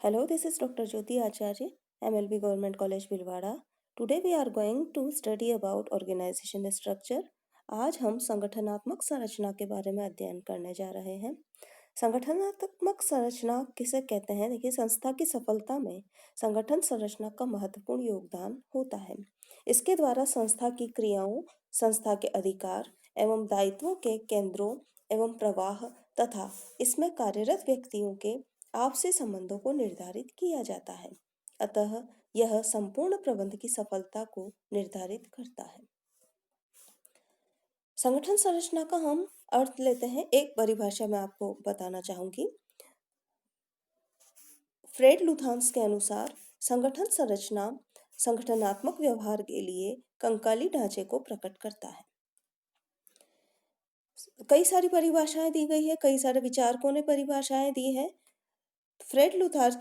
Hello, this is Dr. Jyoti Acharya, MLB Government College Bhilwara. Today we are going to study about organization structure. आज हम संगठनात्मक संरचना के बारे में अध्ययन करने जा रहे हैं। संगठनात्मक संरचना किसे कहते हैं? देखिए, संस्था की सफलता में संगठन संरचना का महत्वपूर्ण योगदान होता है। इसके द्वारा संस्था की क्रियाओं, संस्था के अधिकार एवं दायित्वों के केंद्रों एवं प्रवाह तथा इसमें कार्यरत व्यक्तियों के आपसी संबंधों को निर्धारित किया जाता है। अतः यह संपूर्ण प्रबंध की सफलता को निर्धारित करता है। संगठन संरचना का हम अर्थ लेते हैं। एक परिभाषा मैं आपको बताना चाहूंगी। फ्रेड लुथांस के अनुसार संगठन संरचना संगठनात्मक व्यवहार के लिए कंकाली ढांचे को प्रकट करता है। कई सारी परिभाषाएं दी गई है, कई सारे विचारकों ने परिभाषाएं दी है। फ्रेड लुथांस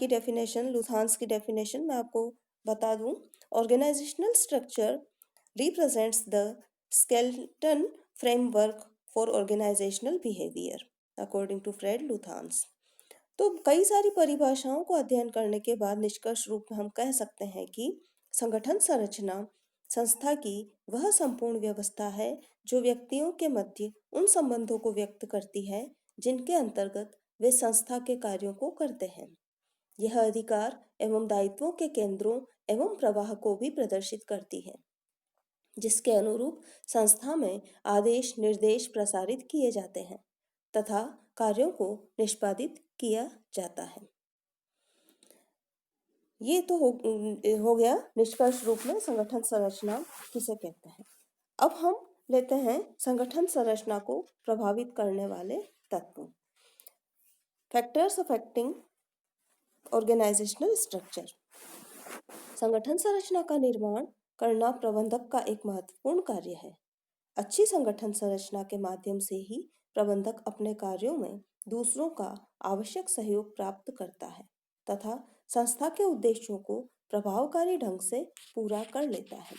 की डेफिनेशन मैं आपको बता दूं। Organisational structure represents the skeleton framework for organisational behaviour according to Fred Luthans. तो कई सारी परिभाषाओं को अध्ययन करने के बाद निष्कर्ष रूप में हम कह सकते हैं कि संगठन संरचना संस्था की वह संपूर्ण व्यवस्था है जो व्यक्तियों के मध्य उन संबंधों को व्यक्त करती है जिनके अंतर्गत वे संस्था के कार्यों को करते हैं। यह अधिकार एवं दायित्वों के केंद्रों एवं प्रवाह को भी प्रदर्शित करती है, जिसके अनुरूप संस्था में आदेश निर्देश प्रसारित किए जाते हैं तथा कार्यों को निष्पादित किया जाता है। ये तो हो गया निष्कर्ष रूप में संगठन संरचना किसे कहते हैं। अब हम लेते हैं संगठन संरचना को प्रभावित करने वाले तत्व। Factors affecting organisational structure. संगठन संरचना का निर्माण करना प्रबंधक का एक महत्वपूर्ण कार्य है। अच्छी संगठन संरचना के माध्यम से ही प्रबंधक अपने कार्यों में दूसरों का आवश्यक सहयोग प्राप्त करता है तथा संस्था के उद्देश्यों को प्रभावकारी ढंग से पूरा कर लेता है।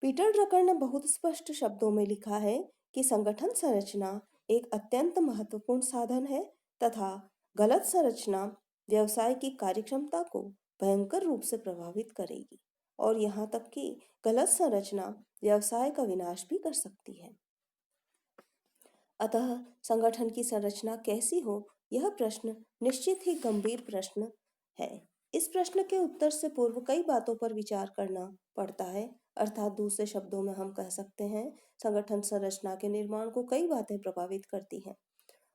पीटर ड्रकर ने बहुत स्पष्ट शब्दों में लिखा है कि संगठन संरचना एक अत्यंत महत्वपूर्ण साधन है तथा गलत संरचना व्यवसाय की कार्यक्षमता को भयंकर रूप से प्रभावित करेगी और यहाँ तक कि गलत संरचना व्यवसाय का विनाश भी कर सकती है। अतः संगठन की संरचना कैसी हो, यह प्रश्न निश्चित ही गंभीर प्रश्न है। इस प्रश्न के उत्तर से पूर्व कई बातों पर विचार करना पड़ता है। अर्थात दूसरे शब्दों में हम कह सकते हैं संगठन संरचना के निर्माण को कई बातें प्रभावित करती हैं।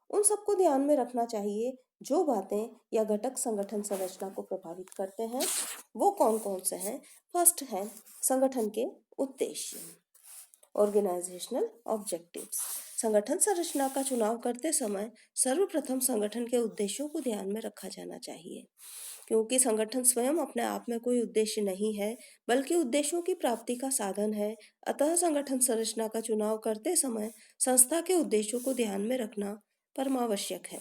उन सबको ध्यान में रखना चाहिए। जो बातें या घटक संगठन संरचना को प्रभावित करते हैं वो कौन कौन से हैं? फर्स्ट है संगठन के उद्देश्य, ऑर्गेनाइजेशनल ऑब्जेक्टिव्स। संगठन संरचना का चुनाव करते समय सर्वप्रथम संगठन के उद्देश्यों को ध्यान में रखा जाना चाहिए, क्योंकि संगठन स्वयं अपने आप में कोई उद्देश्य नहीं है बल्कि उद्देश्यों की प्राप्ति का साधन है। अतः संगठन संरचना का चुनाव करते समय संस्था के उद्देश्यों को ध्यान में रखना परमावश्यक है।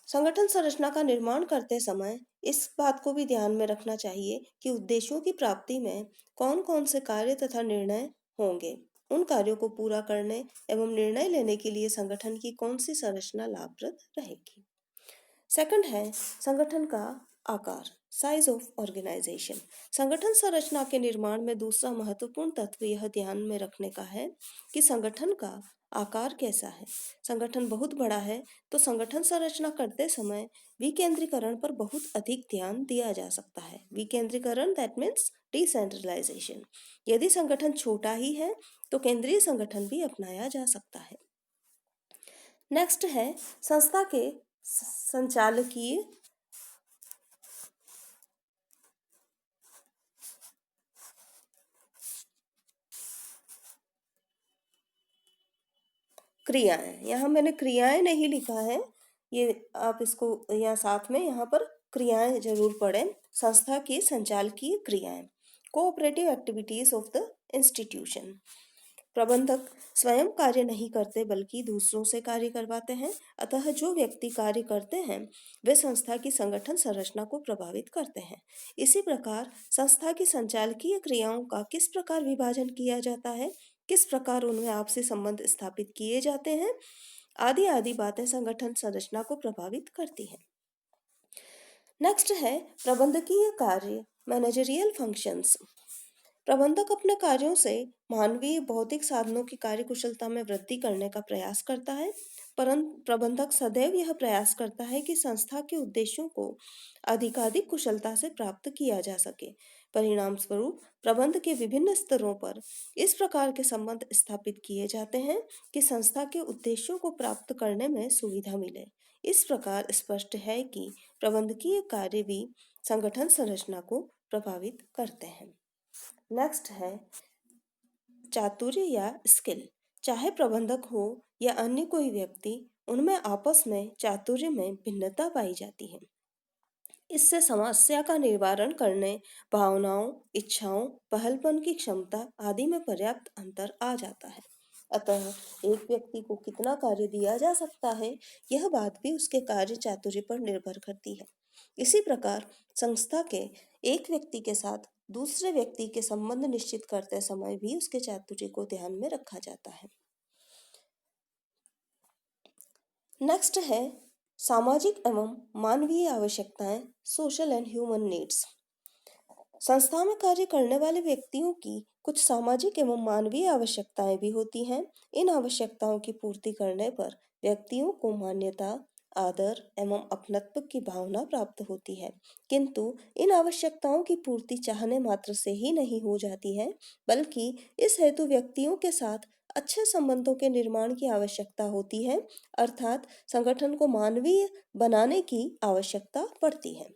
संगठन संरचना का निर्माण करते समय इस बात को भी ध्यान में रखना चाहिए कि उद्देश्यों की प्राप्ति में कौन कौन से कार्य तथा निर्णय होंगे। उन कार्यों को पूरा करने एवं निर्णय लेने के लिए संगठन की कौन सी संरचना लाभप्रद रहेगी। सेकंड है संगठन का आकार, साइज ऑफ ऑर्गेनाइजेशन। संगठन संरचना के निर्माण में दूसरा महत्वपूर्ण तत्व यह ध्यान में रखने का है कि संगठन का आकार कैसा है। संगठन बहुत बड़ा है तो संगठन संरचना करते समय विकेंद्रीकरण पर बहुत अधिक ध्यान दिया जा सकता है। विकेंद्रीकरण दैट मीन्स डिसेंट्रलाइजेशन। यदि संगठन छोटा ही है तो केंद्रीय संगठन भी अपनाया जा सकता है। नेक्स्ट है संस्था के संचालकीय क्रियाएं। यहाँ मैंने क्रियाएं नहीं लिखा है, ये आप इसको यहाँ साथ में यहाँ पर क्रियाएं जरूर पढ़ें। संस्था की संचालकीय क्रियाएं, cooperative activities of the institution. प्रबंधक स्वयं कार्य नहीं करते बल्कि दूसरों से कार्य करवाते हैं। अतः जो व्यक्ति कार्य करते हैं वे संस्था की संगठन संरचना को प्रभावित करते हैं। इसी प्रकार संस्था की संचालकीय क्रियाओं का किस प्रकार विभाजन किया जाता है, किस प्रकार उनमें आपसी संबंध स्थापित किए जाते हैं, आदि आदि बातें संगठन संरचना को प्रभावित करती हैं। नेक्स्ट है प्रबंधकीय कार्य, मैनेजरियल फंक्शंस। प्रबंधक अपने कार्यों से मानवीय भौतिक साधनों की कार्यकुशलता में वृद्धि करने का प्रयास करता है, परंतु प्रबंधक सदैव यह प्रयास करता है कि संस्था के उद्देश्यों को अधिकाधिक कुशलता से प्राप्त किया जा सके। परिणाम स्वरूप प्रबंध के विभिन्न स्तरों पर इस प्रकार के संबंध स्थापित किए जाते हैं कि संस्था के उद्देश्यों को प्राप्त करने में सुविधा मिले। इस प्रकार स्पष्ट है कि प्रबंधकीय कार्य भी संगठन संरचना को प्रभावित करते हैं। नेक्स्ट है चातुर्य या स्किल। चाहे प्रबंधक हो या अन्य कोई व्यक्ति, उनमें आपस में चातुर्य में भिन्नता पाई जाती है। इससे समस्या का निवारण करने, भावनाओं, इच्छाओं, पहलपन की क्षमता आदि में पर्याप्त अंतर आ जाता है। अतः एक व्यक्ति को कितना कार्य दिया जा सकता है, यह बात भी उसके कार्य चातुर्य पर निर्भर करती है। इसी प्रकार संस्था के एक व्यक्ति के साथ दूसरे व्यक्ति के संबंध निश्चित करते समय भी उसके चातुर्य को ध्यान में रखा जाता है। नेक्स्ट है सामाजिक एवं मानवीय आवश्यकताएं, सोशल एंड ह्यूमन नीड्स। संस्था में कार्य करने वाले व्यक्तियों की कुछ सामाजिक एवं मानवीय आवश्यकताएं भी होती हैं। इन आवश्यकताओं की पूर्ति करने पर व्यक्तियों को मान्यता, आदर एवं अपनत्व की भावना प्राप्त होती है। किंतु इन आवश्यकताओं की पूर्ति चाहने मात्र से ही नहीं हो जाती है, बल्कि इस हेतु व्यक्तियों के साथ अच्छे संबंधों के निर्माण की आवश्यकता होती है, अर्थात संगठन को मानवीय बनाने की आवश्यकता पड़ती है।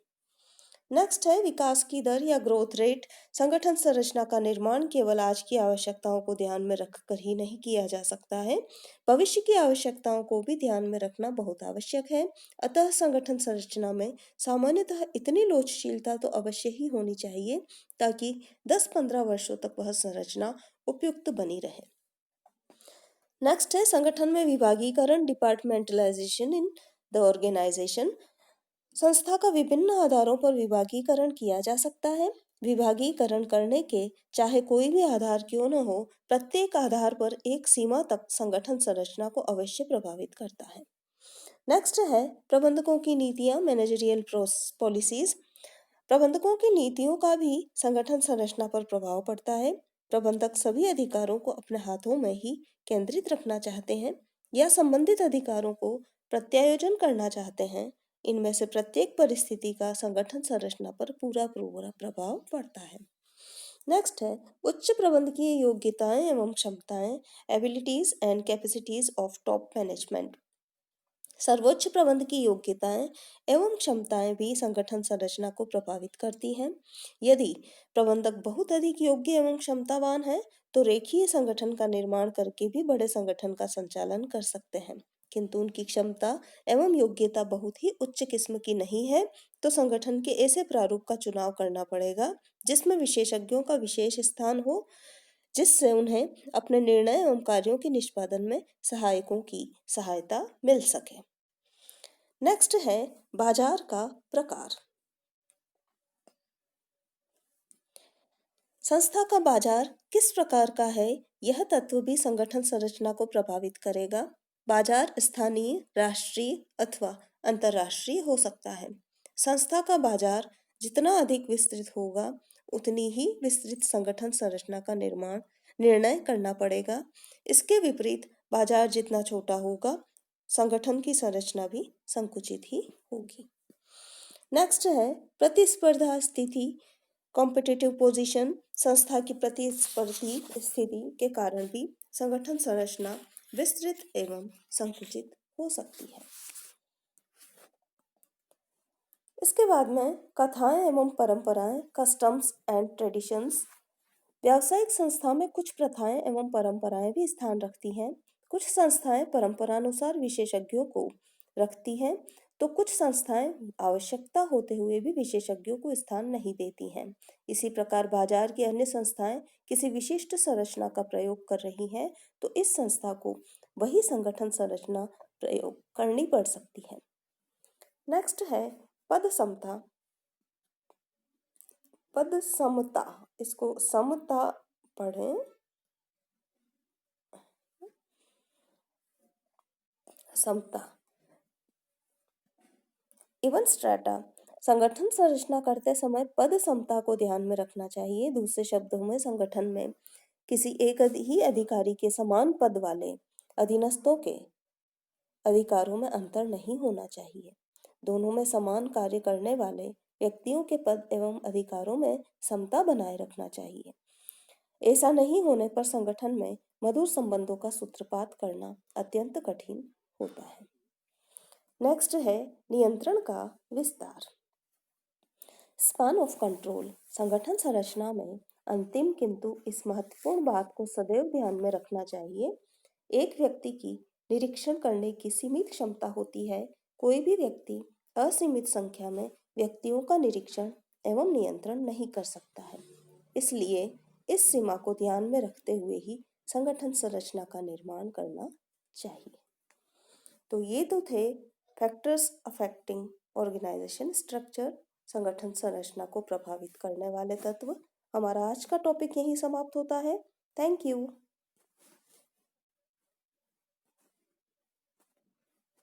नेक्स्ट है विकास की दर या ग्रोथ रेट। संगठन संरचना का निर्माण केवल आज की आवश्यकताओं को ध्यान में रखकर ही नहीं किया जा सकता है, भविष्य की आवश्यकताओं को भी ध्यान में रखना बहुत आवश्यक है। अतः संगठन संरचना में सामान्यतः इतनी लोचशीलता तो अवश्य ही होनी चाहिए ताकि 10-15 वर्षों तक वह संरचना उपयुक्त बनी रहे। नेक्स्ट है संगठन में विभागीकरण, डिपार्टमेंटलाइजेशन इन द ऑर्गेनाइजेशन। संस्था का विभिन्न आधारों पर विभागीकरण किया जा सकता है। विभागीकरण करने के चाहे कोई भी आधार क्यों न हो, प्रत्येक आधार पर एक सीमा तक संगठन संरचना को अवश्य प्रभावित करता है। नेक्स्ट है प्रबंधकों की नीतियां, मैनेजरियल पॉलिसीज। प्रबंधकों की नीतियों का भी संगठन संरचना पर प्रभाव पड़ता है। प्रबंधक सभी अधिकारों को अपने हाथों में ही केंद्रित रखना चाहते हैं या संबंधित अधिकारों को प्रत्यायोजन करना चाहते हैं। इनमें से प्रत्येक परिस्थिति का संगठन संरचना पर पूरा प्रभाव पड़ता है। नेक्स्ट है उच्च प्रबंधकीय योग्यताएं एवं क्षमताएं, abilities and capacities of top management. सर्वोच्च प्रबंध की योग्यताएं एवं क्षमताएं भी संगठन संरचना को प्रभावित करती हैं। यदि प्रबंधक बहुत अधिक योग्य एवं क्षमतावान है तो रेखीय संगठन का निर्माण करके भी बड़े संगठन का संचालन कर सकते हैं, किंतु उनकी क्षमता एवं योग्यता बहुत ही उच्च किस्म की नहीं है तो संगठन के ऐसे प्रारूप का चुनाव करना पड़ेगा जिसमें विशेषज्ञों का विशेष स्थान हो, जिससे उन्हें अपने निर्णय एवं कार्यों के निष्पादन में सहायकों की सहायता मिल सके। नेक्स्ट है बाजार का प्रकार। संस्था का बाजार किस प्रकार का है, यह तत्व भी संगठन संरचना को प्रभावित करेगा। बाजार स्थानीय, राष्ट्रीय अथवा अंतर्राष्ट्रीय हो सकता है। संस्था का बाजार जितना अधिक विस्तृत होगा, उतनी ही विस्तृत संगठन संरचना का निर्णय करना पड़ेगा। इसके विपरीत बाजार जितना छोटा होगा, संगठन की संरचना भी संकुचित ही होगी। नेक्स्ट है प्रतिस्पर्धा स्थिति, कॉम्पिटिटिव पोजीशन। संस्था की प्रतिस्पर्धी स्थिति के कारण भी संगठन संरचना विस्तृत एवं संकुचित हो सकती है। इसके बाद में कथाएं एवं परंपराएं, कस्टम्स एंड ट्रेडिशंस। व्यावसायिक संस्था में कुछ प्रथाएं एवं परंपराएं भी स्थान रखती हैं। कुछ संस्थाएं परंपरानुसार विशेषज्ञों को रखती हैं, तो कुछ संस्थाएं आवश्यकता होते हुए भी विशेषज्ञों को स्थान नहीं देती हैं। इसी प्रकार बाजार की अन्य संस्थाएं किसी विशिष्ट संरचना का प्रयोग कर रही हैं, तो इस संस्था को वही संगठन संरचना प्रयोग करनी पड़ सकती है। नेक्स्ट है पद समता। पद समता, इसको समता पढ़ें। समता। इवन स्ट्रेटा, संगठन संरचना करते समय पद समता को ध्यान में रखना चाहिए। दूसरे शब्दों में संगठन में किसी एक ही अधिकारी के समान पद वाले अधीनस्थों के अधिकारों में अंतर नहीं होना चाहिए। दोनों में समान कार्य करने वाले व्यक्तियों के पद एवं अधिकारों में समता बनाए रखना चाहिए। ऐसा नहीं होने पर संगठन में मधुर संबंधों का सूत्रपात करना अत्यंत कठिन होता है। नेक्स्ट है नियंत्रण का विस्तार। स्पान ऑफ कंट्रोल, संगठन संरचना में अंतिम किंतु इस महत्वपूर्ण बात को सदैव ध्यान में रखना चाहिए, एक व्यक्ति की निरीक्षण करने की सीमित क्षमता होती है। कोई भी व्यक्ति असीमित संख्या में व्यक्तियों का निरीक्षण एवं नियंत्रण नहीं कर सकता है। इसलिए इस सीमा को ध्यान में रखते हुए ही संगठन संरचना का निर्माण करना चाहिए। तो ये तो थे फैक्टर्स अफेक्टिंग ऑर्गेनाइजेशन स्ट्रक्चर, संगठन संरचना को प्रभावित करने वाले तत्व। हमारा आज का टॉपिक यहीं समाप्त होता है। Thank you.